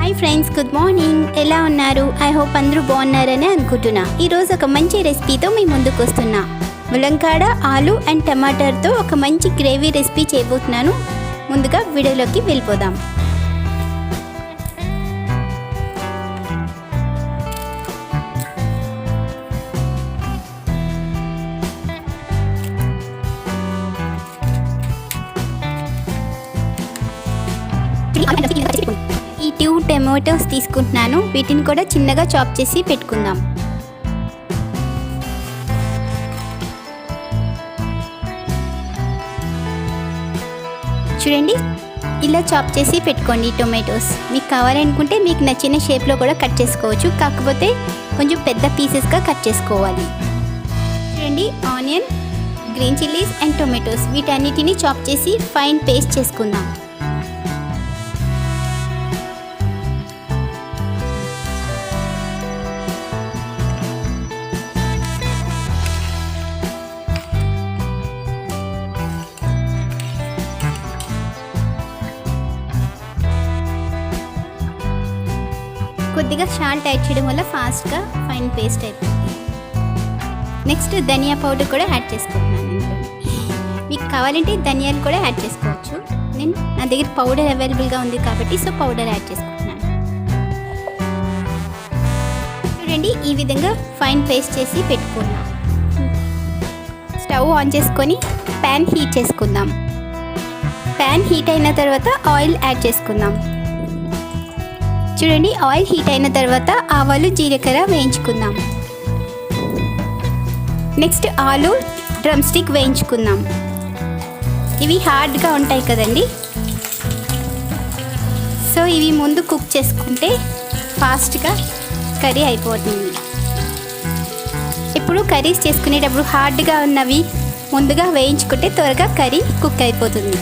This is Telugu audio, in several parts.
Hi friends, good morning. ఎలా ఉన్నారు? ఐ హోప్ అందరూ బాగున్నారని అనుకుంటున్నా. ఈరోజు ఒక మంచి రెసిపీతో మీ ముందుకు వస్తున్నా. ములంకాడ, ఆలు అండ్ టమాటాతో ఒక మంచి గ్రేవీ రెసిపీ చేయబోతున్నాను. ముందుగా వీడియోలోకి వెళ్ళిపోదాం. ఈ 2 టమాటోస్ తీసుకుంటున్నాను. వీటిని కూడా చిన్నగా చాప్ చేసి పెట్టుకుందాం. చూడండి, ఇలా చాప్ చేసి పెట్టుకోండి. టొమాటోస్ మీకు కావాలనుకుంటే మీకు నచ్చిన షేప్లో కూడా కట్ చేసుకోవచ్చు, కాకపోతే కొంచెం పెద్ద పీసెస్గా కట్ చేసుకోవాలి. చూడండి, onion, green chillies and tomatoes వీటన్నిటిని చాప్ చేసి ఫైన్ పేస్ట్ చేసుకుందాం. కొద్దిగా సాల్ట్ యాడ్ చేయడం వల్ల ఫాస్ట్గా ఫైన్ పేస్ట్ అయిపోతుంది. నెక్స్ట్ ధనియా పౌడర్ కూడా యాడ్ చేసుకుంటున్నాను. మీకు కావాలంటే ధనియాలు కూడా యాడ్ చేసుకోవచ్చు. నా దగ్గర పౌడర్ అవైలబుల్గా ఉంది కాబట్టి పౌడర్ యాడ్ చేసుకుంటున్నాను. చూడండి, ఈ విధంగా ఫైన్ పేస్ట్ చేసి పెట్టుకున్నాం. స్టవ్ ఆన్ చేసుకొని ప్యాన్ హీట్ చేసుకుందాం. ప్యాన్ హీట్ అయిన తర్వాత ఆయిల్ యాడ్ చేసుకుందాం. చూడండి, ఆయిల్ హీట్ అయిన తర్వాత ఆవాలు, జీలకర్ర వేయించుకుందాం. నెక్స్ట్ ఆలు డ్రమ్ స్టిక్ వేయించుకుందాం. ఇవి హార్డ్గా ఉంటాయి కదండి, సో ఇవి ముందు కుక్ చేసుకుంటే ఫాస్ట్గా కర్రీ అయిపోతుంది. ఇప్పుడు కర్రీస్ చేసుకునేటప్పుడు హార్డ్గా ఉన్నవి ముందుగా వేయించుకుంటే త్వరగా కర్రీ కుక్ అయిపోతుంది.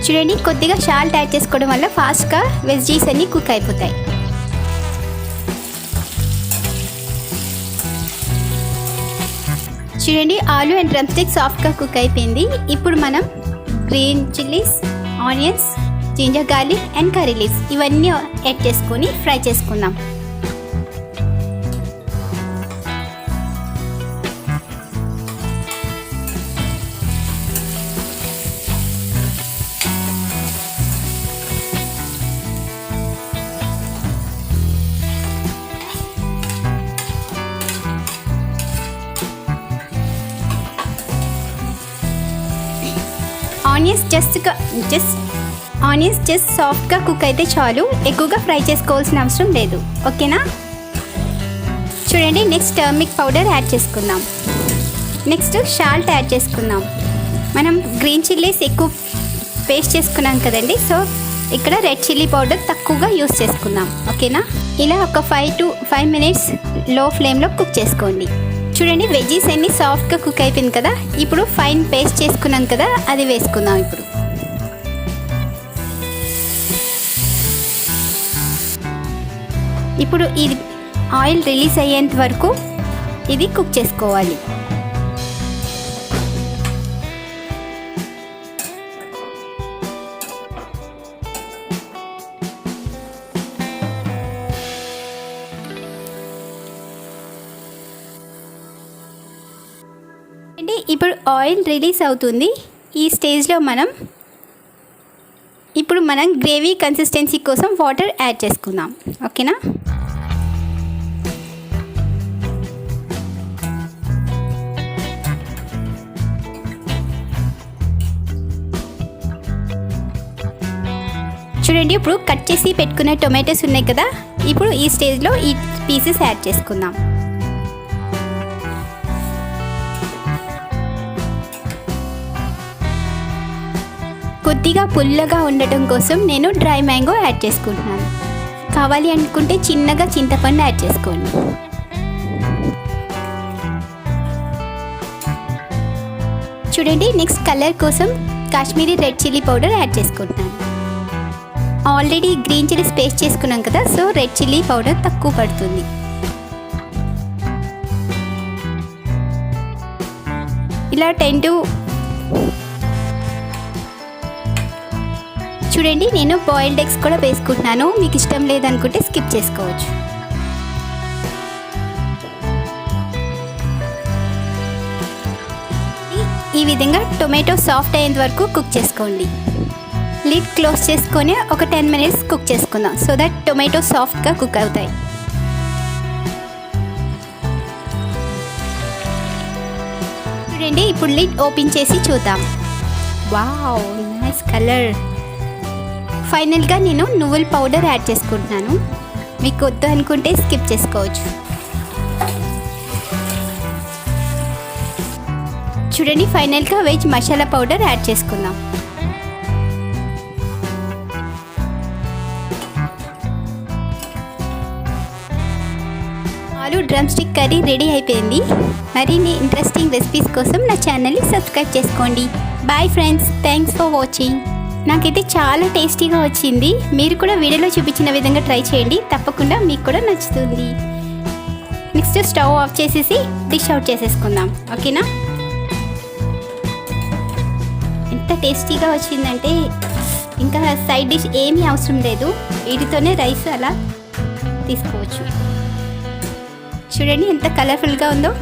చూడండి, కొద్దిగా సాల్ట్ యాడ్ చేసుకోవడం వల్ల ఫాస్ట్గా వెజిటేబుల్స్ అన్నీ కుక్ అయిపోతాయి. చూడండి, ఆలు అండ్ డ్రమ్ స్టిక్ సాఫ్ట్గా కుక్ అయిపోయింది. ఇప్పుడు మనం green chillies, onions, ginger garlic and curry leaves ఇవన్నీ యాడ్ చేసుకొని ఫ్రై చేసుకుందాం. ఆనియన్స్ జస్ట్ సాఫ్ట్గా కుక్ అయితే చాలు, ఎక్కువగా ఫ్రై చేసుకోవాల్సిన అవసరం లేదు. ఓకేనా? చూడండి, నెక్స్ట్ టర్మరిక్ పౌడర్ యాడ్ చేసుకుందాం. నెక్స్ట్ సాల్ట్ యాడ్ చేసుకుందాం. మనం గ్రీన్ చిల్లీస్ ఎక్కువ పేస్ట్ చేసుకున్నాం కదండి, సో ఇక్కడ రెడ్ చిల్లీ పౌడర్ తక్కువగా యూస్ చేసుకుందాం. ఓకేనా? ఇలా ఒక 5 to 5 minutes లో ఫ్లేమ్లో కుక్ చేసుకోండి. చూడండి, వెజ్జీస్ అన్నీ సాఫ్ట్గా కుక్ అయిపోయింది కదా. ఇప్పుడు ఫైన్ పేస్ట్ చేసుకున్నాం కదా, అది వేసుకుందాం. ఇప్పుడు ఇది ఆయిల్ రిలీజ్ అయ్యేంత వరకు ఇది కుక్ చేసుకోవాలి. ఇప్పుడు ఆయిల్ రిలీజ్ అవుతుంది. ఈ స్టేజ్లో ఇప్పుడు మనం గ్రేవీ కన్సిస్టెన్సీ కోసం వాటర్ యాడ్ చేసుకుందాం. ఓకేనా? చూడండి, ఇప్పుడు కట్ చేసి పెట్టుకునే టొమాటోస్ ఉన్నాయి కదా, ఇప్పుడు ఈ స్టేజ్లో ఈ పీసెస్ యాడ్ చేసుకుందాం. కొద్దిగా పుల్లగా ఉండటం కోసం నేను డ్రై మ్యాంగో యాడ్ చేసుకుంటున్నాను. కావాలి అనుకుంటే చిన్నగా చింతపండు యాడ్ చేసుకోండి. చూడండి, నెక్స్ట్ కలర్ కోసం Kashmiri red chilli powder add చేసుకుంటున్నాను. ఆల్రెడీ గ్రీన్ చిల్లీస్ పేస్ట్ చేసుకున్నాం కదా, సో రెడ్ చిల్లీ పౌడర్ తక్కువ పడుతుంది. ఇలా 10 to చూడండి, నేను బాయిల్డ్ ఎగ్స్ కూడా వేసుకుంటున్నాను. మీకు ఇష్టం లేదనుకుంటే స్కిప్ చేసుకోవచ్చు. ఈ విధంగా టొమాటో సాఫ్ట్ అయ్యేంత వరకు కుక్ చేసుకోండి. లిడ్ క్లోజ్ చేసుకొని ఒక 10 minutes కుక్ చేసుకుందాం, సో దట్ టొమాటో సాఫ్ట్గా కుక్ అవుతాయి. చూడండి, ఇప్పుడు లిడ్ ఓపెన్ చేసి చూద్దాం. Wow, nice colour. ఫైనల్గా నేను నువ్వుల పౌడర్ యాడ్ చేసుకుంటున్నాను. మీకు వద్దు అనుకుంటే స్కిప్ చేసుకోవచ్చు. చూడండి, ఫైనల్గా వెజ్ మసాలా పౌడర్ యాడ్ చేసుకుందాం. ఆలు డ్రమ్ స్టిక్ కర్రీ రెడీ అయిపోయింది. మరిన్ని ఇంట్రెస్టింగ్ రెసిపీస్ కోసం నా ఛానల్ని సబ్స్క్రైబ్ చేసుకోండి. Bye friends, thanks for watching. నాకైతే చాలా టేస్టీగా వచ్చింది. మీరు కూడా వీడియోలో చూపించిన విధంగా ట్రై చేయండి, తప్పకుండా మీకు కూడా నచ్చుతుంది. నెక్స్ట్ స్టవ్ ఆఫ్ చేసేసి డిష్ అవుట్ చేసేసుకుందాం. ఓకేనా? ఎంత టేస్టీగా వచ్చిందంటే ఇంకా సైడ్ డిష్ ఏమీ అవసరం లేదు. వీటితోనే రైస్ అలా తీసుకోవచ్చు. చూడండి ఎంత కలర్ఫుల్గా ఉందో.